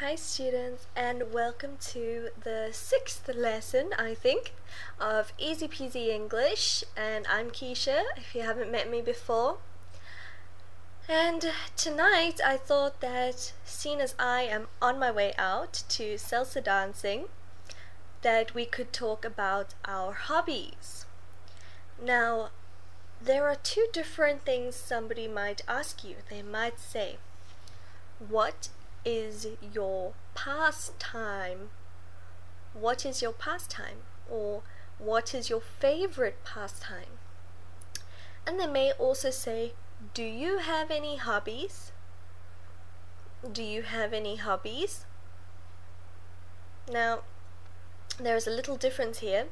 Hi students, and welcome to the 6th lesson, I think, of Easy Peasy English, and I'm Keisha, if you haven't met me before. And tonight I thought that, seeing as I am on my way out to salsa dancing, that we could talk about our hobbies. Now, there are two different things somebody might ask you. They might say, what is your pastime? What is your pastime? Or what is your favorite pastime? And they may also say, do you have any hobbies? Do you have any hobbies? Now, there's a little difference here.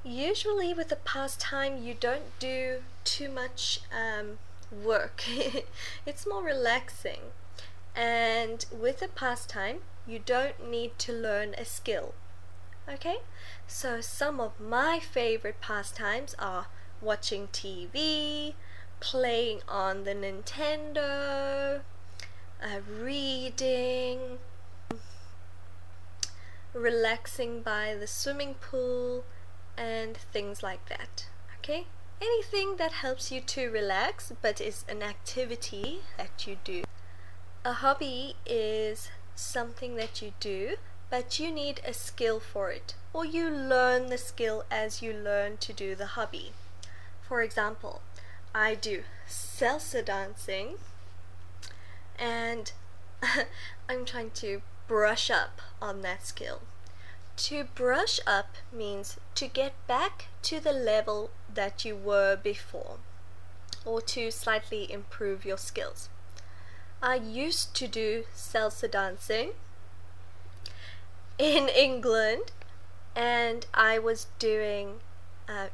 Usually with a pastime you don't do too much work. It's more relaxing. And with a pastime, you don't need to learn a skill. Okay? So some of my favorite pastimes are watching TV, playing on the Nintendo, reading, relaxing by the swimming pool, and things like that. Okay? Anything that helps you to relax but is an activity that you do. A hobby is something that you do, but you need a skill for it, or you learn the skill as you learn to do the hobby. For example, I do salsa dancing, and I'm trying to brush up on that skill. To brush up means to get back to the level that you were before, or to slightly improve your skills. I used to do salsa dancing in England, and I was doing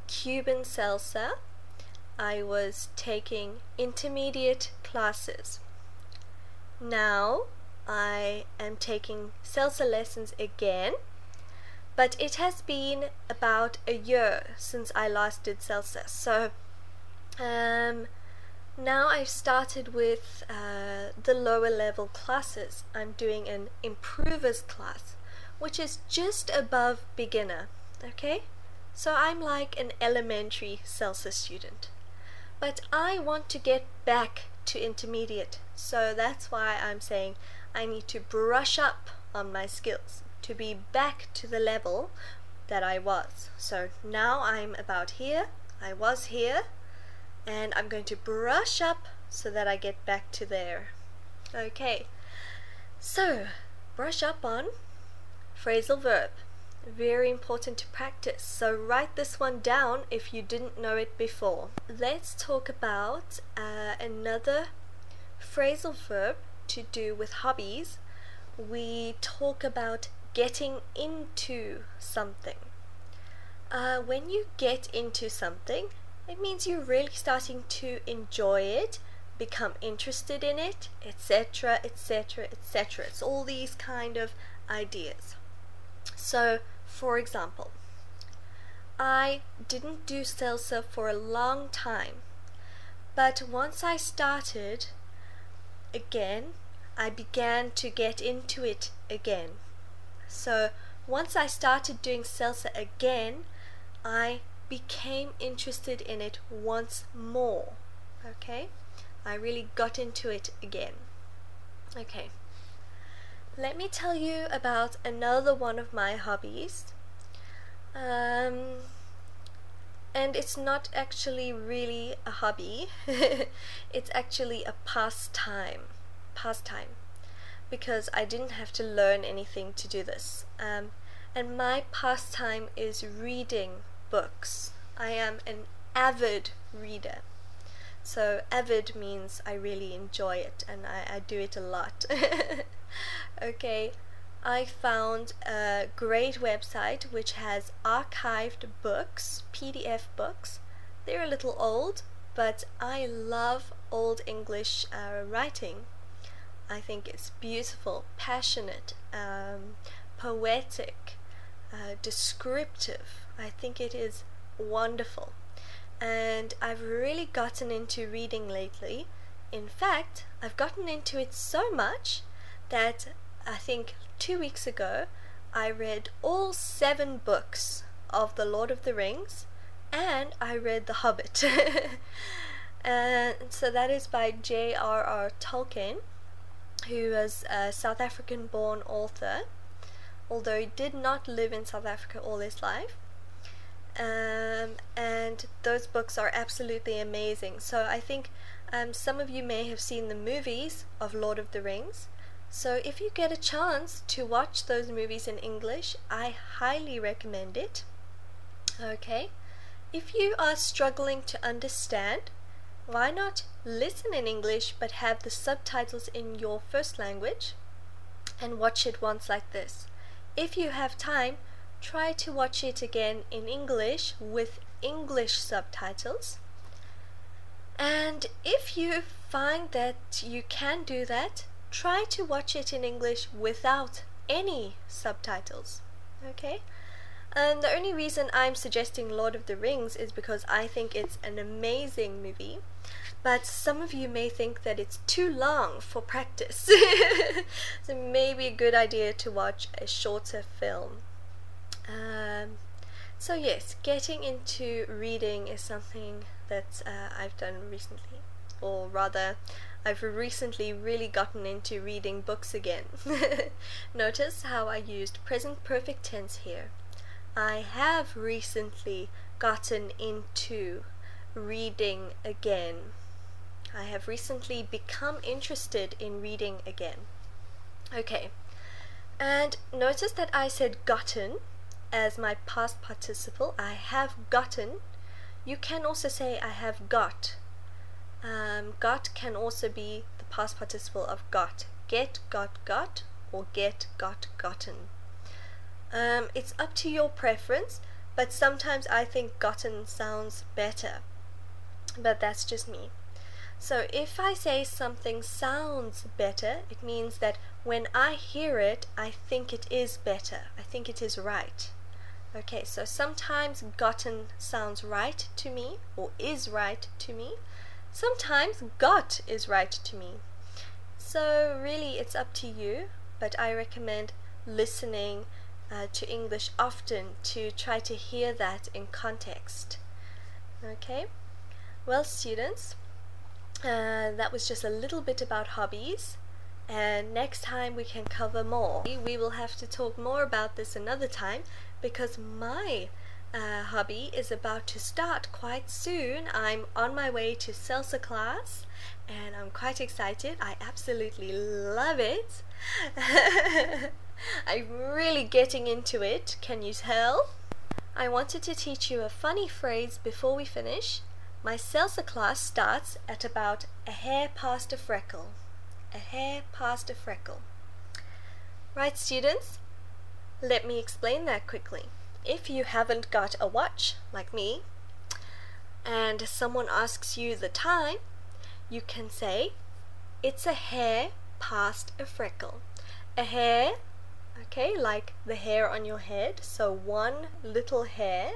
Cuban salsa. I was taking intermediate classes. Now I am taking salsa lessons again, but it has been about a year since I last did salsa. So now I've started with the lower level classes. I'm doing an improver's class, which is just above beginner, okay? So I'm like an elementary salsa student. But I want to get back to intermediate, so that's why I'm saying I need to brush up on my skills to be back to the level that I was. So now I'm about here, I was here, and I'm going to brush up so that I get back to there. Okay, so brush up on phrasal verb. Very important to practice, so write this one down if you didn't know it before. Let's talk about another phrasal verb to do with hobbies. We talk about getting into something. When you get into something, it means you're really starting to enjoy it, become interested in it, etc., etc., etc. It's all these kind of ideas. So, for example, I didn't do salsa for a long time, but once I started again, I began to get into it again. So, once I started doing salsa again, I became interested in it once more. Okay, I really got into it again. Okay, let me tell you about another one of my hobbies, and it's not actually really a hobby. It's actually a pastime, because I didn't have to learn anything to do this, and my pastime is reading books. I am an avid reader. So avid means I really enjoy it, and I do it a lot. Okay, I found a great website which has archived books, PDF books. They're a little old, but I love old English writing. I think it's beautiful, passionate, poetic, descriptive. I think it is wonderful, and I've really gotten into reading lately. In fact, I've gotten into it so much that I think 2 weeks ago, I read all 7 books of The Lord of the Rings, and I read The Hobbit. And so that is by J.R.R. Tolkien, who was a South African born author, although he did not live in South Africa all his life. And those books are absolutely amazing. So I think some of you may have seen the movies of Lord of the Rings. So if you get a chance to watch those movies in English, I highly recommend it. Okay, if you are struggling to understand, why not listen in English but have the subtitles in your first language and watch it once like this. If you have time, try to watch it again in English with English subtitles. And if you find that you can do that, try to watch it in English without any subtitles. Okay? And the only reason I'm suggesting Lord of the Rings is because I think it's an amazing movie. But some of you may think that it's too long for practice. So maybe a good idea to watch a shorter film. So yes, getting into reading is something that I've done recently. Or rather, I've recently really gotten into reading books again. Notice how I used present perfect tense here. I have recently gotten into reading again. I have recently become interested in reading again. Okay, and notice that I said gotten as my past participle. I have gotten. You can also say I have got. Got can also be the past participle of got. Get, got, or get, got, gotten. It's up to your preference, but sometimes I think gotten sounds better. But that's just me. So if I say something sounds better, it means that when I hear it, I think it is better. I think it is right. Okay, so sometimes gotten sounds right to me, or is right to me. Sometimes got is right to me. So really it's up to you, but I recommend listening to English often to try to hear that in context. Okay, well students, that was just a little bit about hobbies, and next time we can cover more. We will have to talk more about this another time because my hobby is about to start quite soon. I'm on my way to salsa class and I'm quite excited. I absolutely love it. I'm really getting into it, can you tell? I wanted to teach you a funny phrase before we finish. My salsa class starts at about a hair past a freckle. A hair past a freckle. Right students? Let me explain that quickly. If you haven't got a watch, like me, and someone asks you the time, you can say, it's a hair past a freckle. A hair, okay, like the hair on your head, so one little hair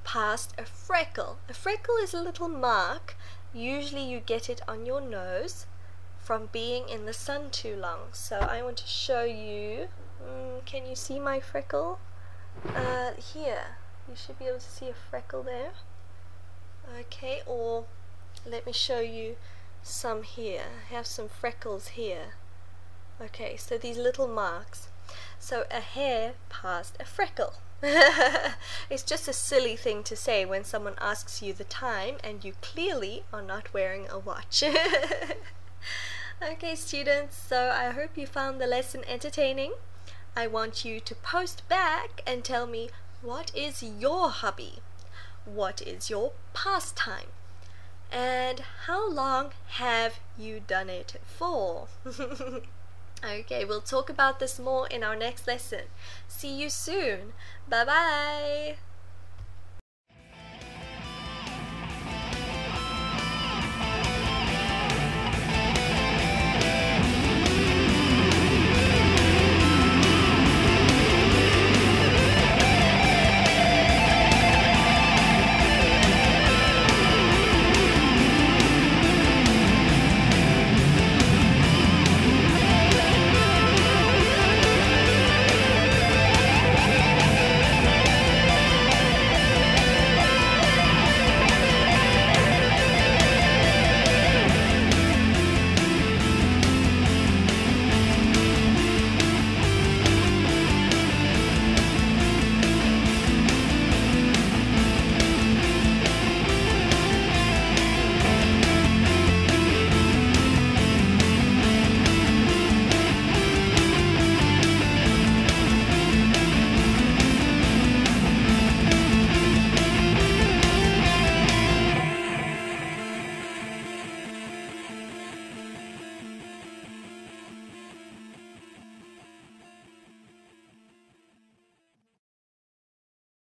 past a freckle. A freckle is a little mark. Usually you get it on your nose from being in the sun too long. So I want to show you, can you see my freckle? Here, you should be able to see a freckle there. Okay, or let me show you some here. I have some freckles here. Okay, so these little marks. So a hair past a freckle. It's just a silly thing to say when someone asks you the time and you clearly are not wearing a watch. Okay students, so I hope you found the lesson entertaining. I want you to post back and tell me, what is your hobby? What is your pastime? And how long have you done it for? Okay, we'll talk about this more in our next lesson. See you soon. Bye bye.